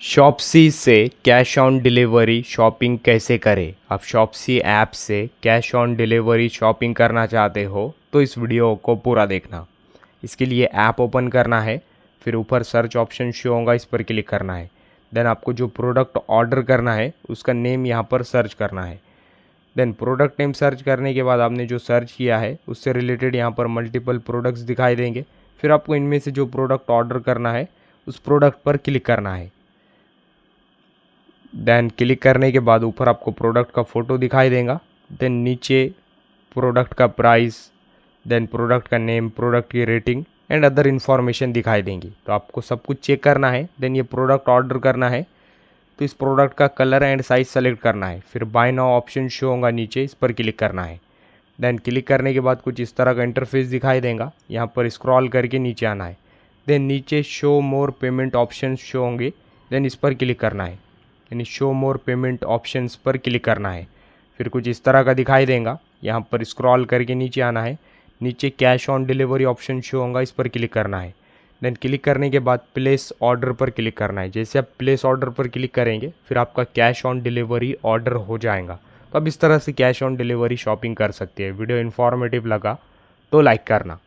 Shopsy से cash on delivery shopping कैसे करें। आप शॉप्सी ऐप से कैश ऑन डिलीवरी शॉपिंग करना चाहते हो तो इस वीडियो को पूरा देखना। इसके लिए ऐप ओपन करना है, फिर ऊपर सर्च ऑप्शन शो होगा, इस पर क्लिक करना है। देन आपको जो प्रोडक्ट ऑर्डर करना है उसका नेम यहाँ पर सर्च करना है। देन प्रोडक्ट नेम सर्च करने के बाद आपने जो सर्च किया है उससे रिलेटेड यहाँ पर मल्टीपल प्रोडक्ट्स दिखाई देंगे। फिर आपको इनमें से जो प्रोडक्ट ऑर्डर करना है उस प्रोडक्ट पर क्लिक करना है। देन क्लिक करने के बाद ऊपर आपको प्रोडक्ट का फ़ोटो दिखाई देगा। देन नीचे प्रोडक्ट का प्राइस, देन प्रोडक्ट का नेम, प्रोडक्ट की रेटिंग एंड अदर इन्फॉर्मेशन दिखाई देंगी। तो आपको सब कुछ चेक करना है। देन ये प्रोडक्ट ऑर्डर करना है तो इस प्रोडक्ट का कलर एंड साइज सेलेक्ट करना है। फिर बाय नाउ ऑप्शन शो होगा नीचे, इस पर क्लिक करना है। देन क्लिक करने के बाद कुछ इस तरह का इंटरफेस दिखाई देगा। यहाँ पर स्क्रॉल करके नीचे आना है। देन नीचे शो मोर पेमेंट ऑप्शन शो होंगे, देन इस पर क्लिक करना है, यानी शो मोर पेमेंट ऑप्शंस पर क्लिक करना है। फिर कुछ इस तरह का दिखाई देगा। यहाँ पर स्क्रॉल करके नीचे आना है। नीचे cash on delivery option show होगा, इस पर क्लिक करना है। देन क्लिक करने के बाद प्लेस ऑर्डर पर क्लिक करना है। जैसे आप प्लेस ऑर्डर पर क्लिक करेंगे फिर आपका कैश ऑन डिलीवरी ऑर्डर हो जाएगा। तो अब इस तरह से कैश ऑन डिलीवरी शॉपिंग कर सकते हैं। वीडियो इन्फॉर्मेटिव लगा तो लाइक करना।